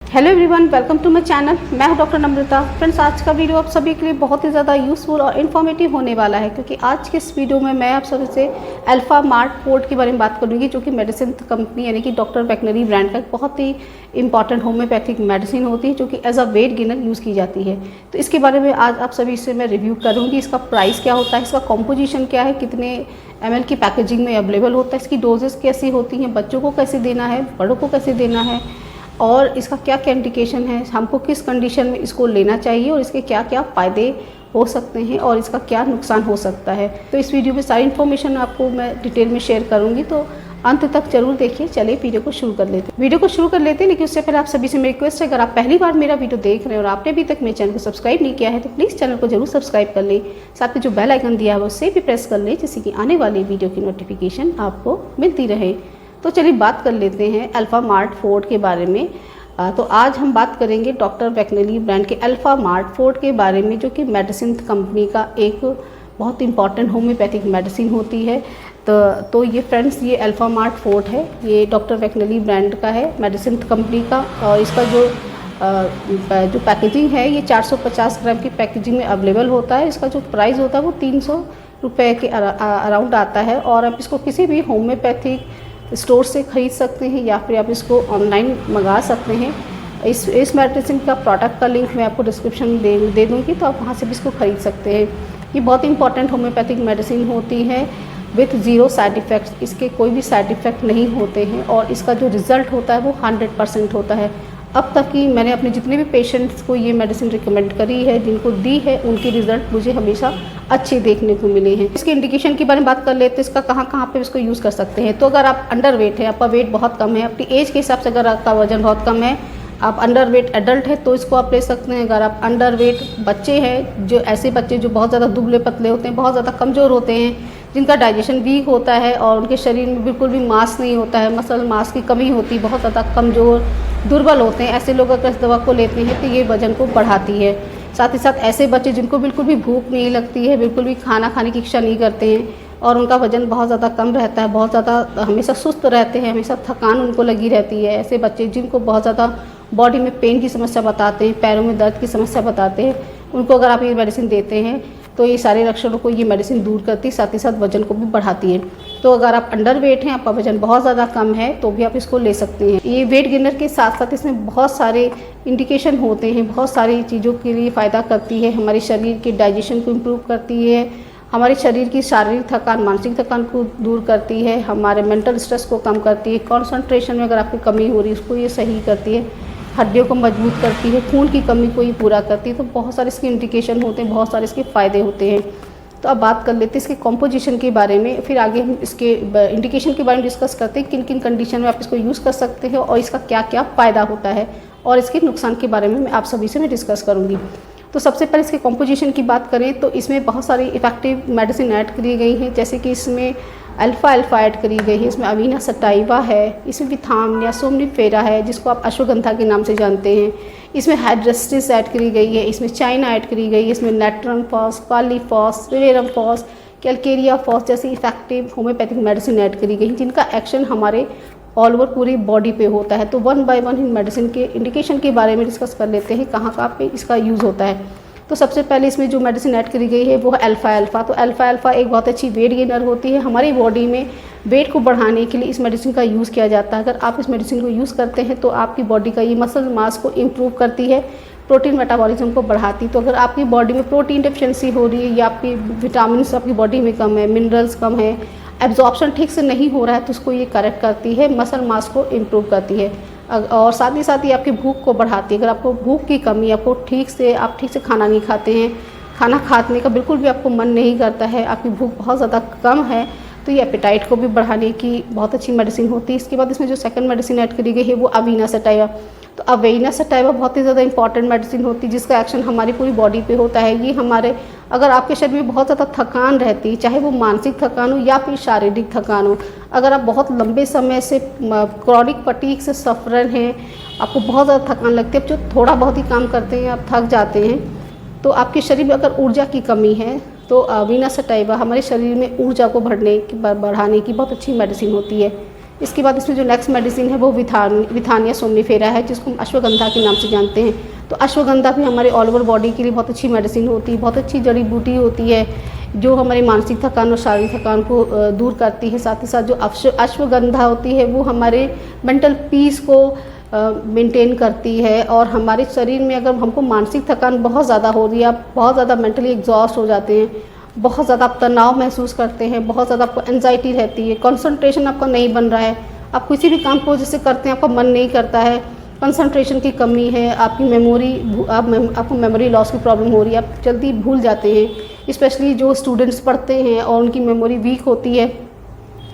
Hello everyone, welcome to my channel. मैं हूं doctor नम्रता। Friends, आज का वीडियो आप सभी के लिए बहुत ही ज़्यादा यूज़फुल और इन्फॉर्मेटिव होने वाला है, क्योंकि आज के इस वीडियो में मैं आप सबसे अल्फा मार्ट फोर्ट के बारे में बात करूंगी, जो कि मेडिसिन कंपनी यानी कि डॉक्टर वेटनरी ब्रांड का बहुत ही इंपॉर्टेंट होम्योपैथिक मेडिसिन होती है, जो कि as a weight gainer use की जाती है। तो इसके बारे में आज आप सभी से मैं रिव्यू करूँगी। इसका प्राइस क्या होता है, इसका कॉम्पोजिशन क्या है, कितने ml की पैकेजिंग में अवेलेबल होता है, इसकी डोजेस कैसी होती हैं, बच्चों को कैसे देना है, बड़ों को कैसे देना है, और इसका क्या क्या इंडिकेशन है, हमको किस कंडीशन में इसको लेना चाहिए और इसके क्या क्या फ़ायदे हो सकते हैं और इसका क्या नुकसान हो सकता है। तो इस वीडियो में सारी इन्फॉर्मेशन आपको मैं डिटेल में शेयर करूंगी, तो अंत तक जरूर देखिए। चलिए वीडियो को शुरू कर लेते हैं। लेकिन उससे पहले आप सभी से मेरी रिक्वेस्ट है, अगर आप पहली बार मेरा वीडियो देख रहे हैं और आपने अभी तक मेरे चैनल को सब्सक्राइब नहीं किया है तो प्लीज़ चैनल को जरूर सब्सक्राइब कर लें। साथ में जो बेल आइकन दिया है उससे भी प्रेस कर लें, जिससे कि आने वाली वीडियो की नोटिफिकेशन आपको मिलती रहे। तो चलिए बात कर लेते हैं अल्फा मार्ट फोर्ट के बारे में। तो आज हम बात करेंगे डॉक्टर वेटनरी ब्रांड के अल्फा मार्ट फोर्ट के बारे में, जो कि मेडिसिन कंपनी का एक बहुत इंपॉर्टेंट होम्योपैथिक मेडिसिन होती है। तो ये फ्रेंड्स, ये अल्फा मार्ट फोर्ट है, ये डॉक्टर वेटनरी ब्रांड का है, मेडिसिन कंपनी का। और इसका जो पैकेजिंग है, ये 450 ग्राम की पैकेजिंग में अवेलेबल होता है। इसका जो प्राइस होता है वो 300 रुपये के अराउंड आता है। और आप इसको किसी भी होम्योपैथिक स्टोर से ख़रीद सकते हैं या फिर आप इसको ऑनलाइन मंगा सकते हैं। इस मेडिसिन का प्रोडक्ट का लिंक मैं आपको डिस्क्रिप्शन में दे दूँगी, तो आप वहाँ से भी इसको ख़रीद सकते हैं। ये बहुत इंपॉर्टेंट होम्योपैथिक मेडिसिन होती है विथ ज़ीरो साइड इफ़ेक्ट्स। इसके कोई भी साइड इफ़ेक्ट नहीं होते हैं और इसका जो रिज़ल्ट होता है वो 100% होता है। अब तक की मैंने अपने जितने भी पेशेंट्स को ये मेडिसिन रिकमेंड करी है, जिनको दी है, उनके रिज़ल्ट मुझे हमेशा अच्छे देखने को मिले हैं। इसके इंडिकेशन के बारे में बात कर लेते हैं, इसका कहाँ पे इसको यूज़ कर सकते हैं। तो अगर आप अंडर वेट है, आपका वेट बहुत कम है, अपनी एज के हिसाब से अगर आपका वजन बहुत कम है, आप अंडर वेट एडल्ट है तो इसको आप ले सकते हैं। अगर आप अंडर वेट बच्चे हैं, जो ऐसे बच्चे जो बहुत ज़्यादा दुबले पतले होते हैं, बहुत ज़्यादा कमज़ोर होते हैं, जिनका डाइजेशन वीक होता है और उनके शरीर में बिल्कुल भी मांस नहीं होता है, मसल मास की कमी होती है, बहुत ज़्यादा कमज़ोर दुर्बल होते हैं, ऐसे लोग अगर इस दवा को लेते हैं तो ये वजन को बढ़ाती है। साथ ही साथ ऐसे बच्चे जिनको बिल्कुल भी भूख नहीं लगती है, बिल्कुल भी खाना खाने की इच्छा नहीं करते हैं और उनका वजन बहुत ज़्यादा कम रहता है, बहुत ज़्यादा हमेशा सुस्त रहते हैं, हमेशा थकान उनको लगी रहती है, ऐसे बच्चे जिनको बहुत ज़्यादा बॉडी में पेन की समस्या बताते हैं, पैरों में दर्द की समस्या बताते हैं, उनको अगर आप ये मेडिसिन देते हैं तो ये सारे लक्षणों को ये मेडिसिन दूर करती है, साथ ही साथ वजन को भी बढ़ाती है। तो अगर आप अंडर वेट हैं, आपका वजन बहुत ज़्यादा कम है, तो भी आप इसको ले सकते हैं। ये वेट गेनर के साथ साथ इसमें बहुत सारे इंडिकेशन होते हैं, बहुत सारी चीज़ों के लिए फ़ायदा करती है। हमारे शरीर के डाइजेशन को इम्प्रूव करती है, हमारे शरीर की शारीरिक थकान, मानसिक थकान को दूर करती है, हमारे मेंटल स्ट्रेस को कम करती है, कॉन्सेंट्रेशन में अगर आपकी कमी हो रही है उसको ये सही करती है, हड्डियों को मजबूत करती है, खून की कमी को ये पूरा करती है। तो बहुत सारे इसके इंडिकेशन होते हैं, बहुत सारे इसके फ़ायदे होते हैं। तो अब बात कर लेते हैं इसके कॉम्पोजिशन के बारे में, फिर आगे हम इसके इंडिकेशन के बारे में डिस्कस करते हैं, किन किन कंडीशन में आप इसको यूज़ कर सकते हैं और इसका क्या क्या फ़ायदा होता है, और इसके नुकसान के बारे में मैं आप सभी से डिस्कस करूँगी। तो सबसे पहले इसके कॉम्पोजिशन की बात करें तो इसमें बहुत सारी इफेक्टिव मेडिसिन ऐड करी गई हैं, जैसे कि इसमें अल्फ़ा ऐड करी गई है, इसमें अमीना सटाइवा है, इसमें विथाम या सोमनिफेरा है, जिसको आप अश्वगंधा के नाम से जानते हैं, इसमें हाइड्रेस्टिस ऐड करी गई है, इसमें चाइना ऐड करी गई है, इसमें नेट्रम फॉस, पालीफॉस, रिवेरम फॉस, कैलकेरिया फॉस जैसी इफेक्टिव होम्योपैथिक मेडिसिन ऐड करी गई, जिनका एक्शन हमारे ऑल ओवर पूरी बॉडी पे होता है। तो one by one in medicine के इंडिकेशन के बारे में डिस्कस कर लेते हैं, कहाँ पे इसका यूज़ होता है। तो सबसे पहले इसमें जो मेडिसिन ऐड करी गई है वो है अल्फ़ा। तो अल्फ़ा एक बहुत अच्छी वेट गेनर होती है। हमारी बॉडी में वेट को बढ़ाने के लिए इस मेडिसिन का यूज़ किया जाता है। अगर आप इस मेडिसिन को यूज़ करते हैं तो आपकी बॉडी का ये मसल मास को इम्प्रूव करती है, प्रोटीन मेटाबॉलिज्म को बढ़ाती है। तो अगर आपकी बॉडी में प्रोटीन डेफिशिएंसी हो रही है या आपकी विटामिन आपकी बॉडी में कम है, मिनरल्स कम है, एब्जॉर्प्शन ठीक से नहीं हो रहा है, तो उसको ये करेक्ट करती है, मसल मास को इम्प्रूव करती है और साथ ही साथ ये आपकी भूख को बढ़ाती है। अगर आपको भूख की कमी, आपको ठीक से खाना नहीं खाते हैं, खाना खाने का बिल्कुल भी आपको मन नहीं करता है, आपकी भूख बहुत ज़्यादा कम है, तो ये एपेटाइट को भी बढ़ाने की बहुत अच्छी मेडिसिन होती है। इसके बाद इसमें जो सेकंड मेडिसिन ऐड करी गई है वो अवीना सटाइवा। तो अवीना सटाइवा बहुत ही ज़्यादा इंपॉर्टेंट मेडिसिन होती है, जिसका एक्शन हमारी पूरी बॉडी पे होता है। ये हमारे अगर आपके शरीर में बहुत ज़्यादा थकान रहती है, चाहे वो मानसिक थकान हो या फिर शारीरिक थकान हो, अगर आप बहुत लंबे समय से क्रॉनिक फटीग से सफ़र हैं, आपको बहुत ज़्यादा थकान लगती है, आप जो थोड़ा बहुत ही काम करते हैं आप थक जाते हैं, तो आपके शरीर में अगर ऊर्जा की कमी है तो अवीना सटाइवा हमारे शरीर में ऊर्जा को बढ़ाने की बहुत अच्छी मेडिसिन होती है। इसके बाद इसमें जो नेक्स्ट मेडिसिन है वो विथानिया सोमनीफेरा है, जिसको हम अश्वगंधा के नाम से जानते हैं। तो अश्वगंधा भी हमारे ऑल ओवर बॉडी के लिए बहुत अच्छी मेडिसिन होती है, बहुत अच्छी जड़ी बूटी होती है जो हमारी मानसिक थकान और शारीरिक थकान को दूर करती है। साथ ही साथ जो अश्वगंधा होती है वो हमारे मेंटल पीस को मेंटेन करती है, और हमारे शरीर में अगर हमको मानसिक थकान बहुत ज़्यादा हो रही है, आप बहुत ज़्यादा मेंटली एग्जॉस्ट हो जाते हैं, बहुत ज़्यादा आप तनाव महसूस करते हैं, बहुत ज़्यादा आपको एंजाइटी रहती है, कंसंट्रेशन आपका नहीं बन रहा है, आप किसी भी काम को जैसे करते हैं आपका मन नहीं करता है, कंसंट्रेशन की कमी है, आपकी आपको मेमोरी लॉस की प्रॉब्लम हो रही है, आप जल्दी भूल जाते हैं। स्पेशली जो स्टूडेंट्स पढ़ते हैं और उनकी मेमोरी वीक होती है,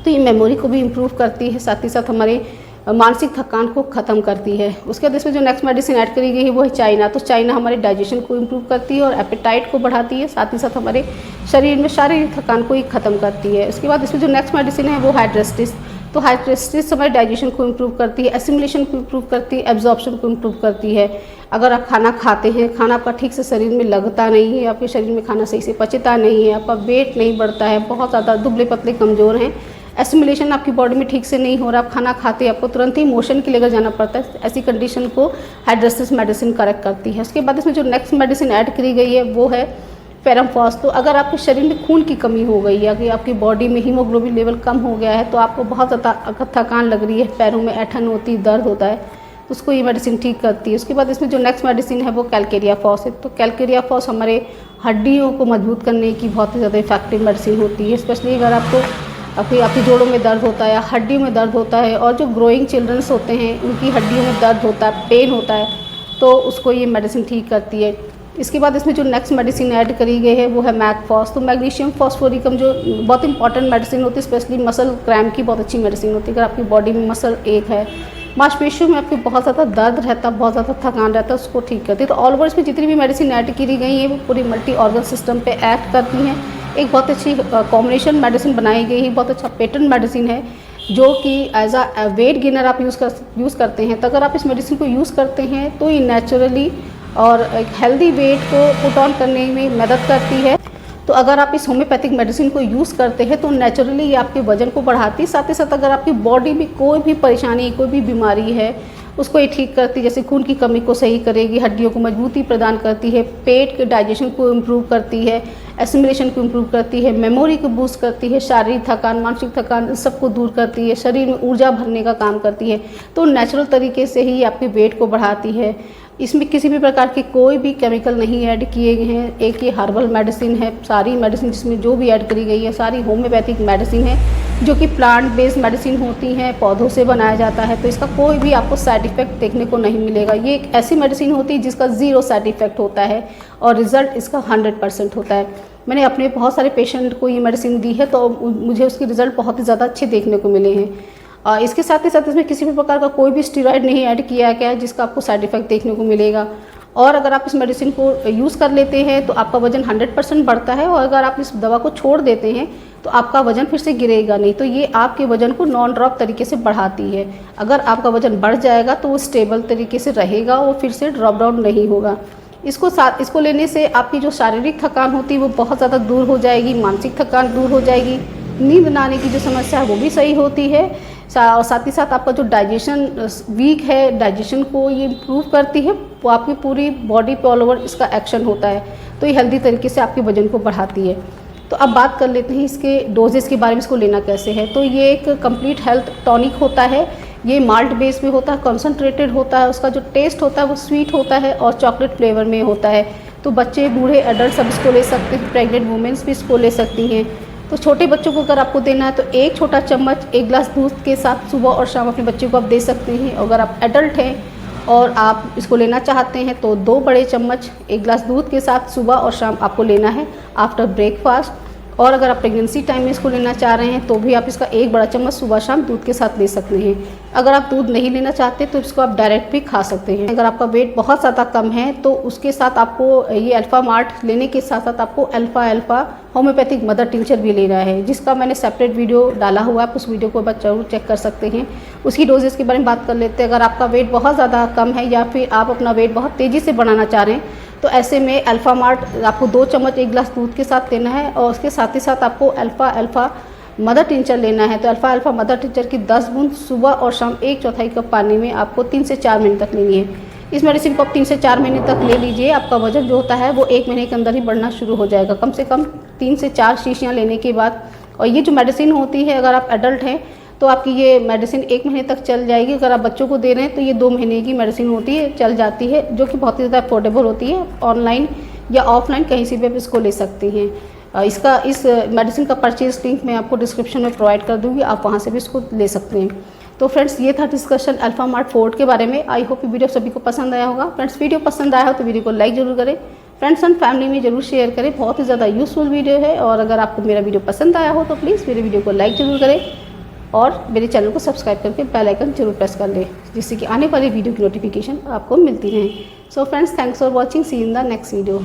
तो ये मेमोरी को भी इम्प्रूव करती है, साथ ही साथ हमारे मानसिक थकान को ख़त्म करती है। उसके बाद इसमें जो नेक्स्ट मेडिसिन ऐड करी गई है वो है चाइना। तो चाइना हमारे डाइजेशन को इम्प्रूव करती है और एपेटाइट को बढ़ाती है, साथ ही साथ हमारे शरीर में शारीरिक थकान को ही ख़त्म करती है। उसके बाद इसमें जो नेक्स्ट मेडिसिन है वो हाइड्रेस्टिस। तो हाइड्रेस्टिस हमारे डाइजेशन को इम्प्रूव करती है, एसिमिलेशन को इम्प्रूव करती है, एब्जॉर्प्शन को इम्प्रूव करती है। अगर आप खाना खाते हैं, खाना आपका ठीक से शरीर में लगता नहीं है, आपके शरीर में खाना सही से पचता नहीं है, आपका वेट नहीं बढ़ता है, बहुत ज़्यादा दुबले पतले कमज़ोर हैं, एसिमिलेशन आपकी बॉडी में ठीक से नहीं हो रहा, आप खाना खाते आपको तुरंत ही मोशन के लिए जाना पड़ता है, ऐसी कंडीशन को हाइड्रेस्टिस मेडिसिन करेक्ट करती है। उसके बाद इसमें जो नेक्स्ट मेडिसिन ऐड करी गई है वो है फेरम फॉस। तो अगर आपके शरीर में खून की कमी हो गई है, कि आपकी बॉडी में हीमोग्लोबिन लेवल कम हो गया है, तो आपको बहुत ज़्यादा थकान लग रही है, पैरों में ऐठन होती है, दर्द होता है, तो उसको ये मेडिसिन ठीक करती है। उसके बाद इसमें जो नेक्स्ट मेडिसिन है वो कैलकेरिया फॉस है। तो कैलकेरिया फॉस हमारे हड्डियों को मजबूत करने की बहुत ही ज़्यादा इफेक्टिव मेडिसिन होती है। स्पेशली अगर आपकी जोड़ों में दर्द होता है या हड्डियों में दर्द होता है, और जो ग्रोइंग चिल्ड्रंस होते हैं उनकी हड्डियों में दर्द होता है, पेन होता है, तो उसको ये मेडिसिन ठीक करती है। इसके बाद इसमें जो नेक्स्ट मेडिसिन ऐड करी गई है वो है मैगफॉस। तो मैग्नीशियम फॉस्फोरिकम जो बहुत इंपॉर्टेंट मेडिसिन होती है, स्पेशली मसल क्रैम्प की बहुत अच्छी मेडिसिन होती है। अगर आपकी बॉडी में मसल एक है, मांसपेशियों में आपके बहुत ज़्यादा दर्द रहता है, बहुत ज़्यादा थकान रहता है, उसको ठीक करती है। तो ऑल ओवर इसमें जितनी भी मेडिसिन ऐड की गई है वो पूरी मल्टी ऑर्गन सिस्टम पे एक्ट करती हैं। एक बहुत अच्छी कॉम्बिनेशन मेडिसिन बनाई गई है, बहुत अच्छा पेटेंट मेडिसिन है, जो कि एज अ वेट गेनर आप यूज़ करते हैं। तो अगर आप इस मेडिसिन को यूज़ करते हैं तो ये नेचुरली और एक हेल्दी वेट को पुट ऑन करने में मदद करती है। तो अगर आप इस होम्योपैथिक मेडिसिन को यूज़ करते हैं तो नेचुरली ये आपके वजन को बढ़ाती है, साथ ही साथ अगर आपकी बॉडी में कोई भी परेशानी, कोई भी बीमारी है, उसको ये ठीक करती है। जैसे खून की कमी को सही करेगी, हड्डियों को मजबूती प्रदान करती है, पेट के डाइजेशन को इम्प्रूव करती है, एसिमिलेशन को इम्प्रूव करती है, मेमोरी को बूस्ट करती है, शारीरिक थकान, मानसिक थकान सबको दूर करती है, शरीर में ऊर्जा भरने का काम करती है। तो नेचुरल तरीके से ही आपके वेट को बढ़ाती है। इसमें किसी भी प्रकार के कोई भी केमिकल नहीं ऐड किए गए हैं। एक ये हर्बल मेडिसिन है, सारी मेडिसिन जिसमें जो भी ऐड करी गई है सारी होम्योपैथिक मेडिसिन है, जो कि प्लांट बेस्ड मेडिसिन होती हैं, पौधों से बनाया जाता है। तो इसका कोई भी आपको साइड इफ़ेक्ट देखने को नहीं मिलेगा। ये एक ऐसी मेडिसिन होती है जिसका 0 साइड इफ़ेक्ट होता है और रिज़ल्ट इसका 100% होता है। मैंने अपने बहुत सारे पेशेंट को ये मेडिसिन दी है, तो मुझे उसके रिज़ल्ट बहुत ही ज़्यादा अच्छे देखने को मिले हैं। इसके साथ ही साथ इसमें किसी भी प्रकार का कोई भी स्टेरॉइड नहीं ऐड किया गया है जिसका आपको साइड इफ़ेक्ट देखने को मिलेगा। और अगर आप इस मेडिसिन को यूज़ कर लेते हैं तो आपका वजन 100% बढ़ता है, और अगर आप इस दवा को छोड़ देते हैं तो आपका वजन फिर से गिरेगा नहीं। तो ये आपके वजन को नॉन ड्रॉप तरीके से बढ़ाती है। अगर आपका वजन बढ़ जाएगा तो वो स्टेबल तरीके से रहेगा, वो फिर से ड्रॉप डाउन नहीं होगा। इसको लेने से आपकी जो शारीरिक थकान होती है वो बहुत ज़्यादा दूर हो जाएगी, मानसिक थकान दूर हो जाएगी, नींद न आने की जो समस्या है वो भी सही होती है, और साथ ही साथ आपका जो डाइजेशन वीक है, डाइजेशन को ये इम्प्रूव करती है। वो आपकी पूरी बॉडी पे ऑल ओवर इसका एक्शन होता है, तो ये हेल्दी तरीके से आपके वजन को बढ़ाती है। तो अब बात कर लेते हैं इसके डोजेस के बारे में, इसको लेना कैसे है। तो ये एक कंप्लीट हेल्थ टॉनिक होता है। ये माल्ट बेस में होता है, कॉन्सनट्रेटेड होता है, उसका जो टेस्ट होता है वो स्वीट होता है और चॉकलेट फ्लेवर में होता है। तो बच्चे, बूढ़े, एडल्ट सब इसको ले सकते हैं, प्रेग्नेंट वुमेंस भी इसको ले सकती हैं। तो छोटे बच्चों को अगर आपको देना है तो 1 छोटा चम्मच 1 गिलास दूध के साथ सुबह और शाम अपने बच्चे को आप दे सकते हैं। अगर आप एडल्ट हैं और आप इसको लेना चाहते हैं तो 2 बड़े चम्मच 1 गिलास दूध के साथ सुबह और शाम आपको लेना है आफ्टर ब्रेकफास्ट। और अगर आप प्रेगनेंसी टाइम में इसको लेना चाह रहे हैं तो भी आप इसका 1 बड़ा चम्मच सुबह शाम दूध के साथ ले सकते हैं। अगर आप दूध नहीं लेना चाहते तो इसको आप डायरेक्ट भी खा सकते हैं। अगर आपका वेट बहुत ज़्यादा कम है तो उसके साथ आपको ये अल्फा मार्ट लेने के साथ साथ आपको अल्फा होम्योपैथिक मदर टिंचर भी लेना है, जिसका मैंने सेपरेट वीडियो डाला हुआ है, उस वीडियो को आप जरूर चेक कर सकते हैं। उसकी डोजेस के बारे में बात कर लेते हैं। अगर आपका वेट बहुत ज़्यादा कम है या फिर आप अपना वेट बहुत तेज़ी से बढ़ाना चाह रहे हैं तो ऐसे में अल्फा मार्ट आपको 2 चम्मच 1 गिलास दूध के साथ देना है, और उसके साथ ही साथ आपको अल्फा मदर टिंचर लेना है तो अल्फ़ा अल्फ़ा मदर टिंचर की 10 बूंद सुबह और शाम 1/4 कप पानी में आपको 3 से 4 महीने तक लेनी है। इस मेडिसिन को आप 3 से 4 महीने तक ले लीजिए, आपका वजन जो होता है वो 1 महीने के अंदर ही बढ़ना शुरू हो जाएगा। कम से कम 3 से 4 शीशियाँ लेने के बाद। और ये जो मेडिसिन होती है, अगर आप एडल्ट हैं तो आपकी ये मेडिसिन 1 महीने तक चल जाएगी। अगर आप बच्चों को दे रहे हैं तो ये 2 महीने की मेडिसिन होती है, चल जाती है, जो कि बहुत ही ज़्यादा अफोर्डेबल होती है। ऑनलाइन या ऑफलाइन कहीं से भी आप इसको ले सकती हैं। इस मेडिसिन का परचेज लिंक मैं आपको डिस्क्रिप्शन में प्रोवाइड कर दूँगी, आप वहाँ से भी इसको ले सकते हैं। तो फ्रेंड्स, ये था डिस्कशन अल्फा मार्ट फोर्ट के बारे में। आई होप वीडियो सभी को पसंद आया होगा। फ्रेंड्स, वीडियो पसंद आया हो तो वीडियो को लाइक जरूर करें, फ्रेंड्स एंड फैमिली में जरूर शेयर करें। बहुत ही ज़्यादा यूजफुल वीडियो है। और अगर आपको मेरा वीडियो पसंद आया हो तो प्लीज़ मेरे वीडियो को लाइक जरूर करें और मेरे चैनल को सब्सक्राइब करके बेल आइकन जरूर प्रेस कर लें, जिससे कि आने वाली वीडियो की नोटिफिकेशन आपको मिलती रहे। So friends, thanks for watching, see in the next video.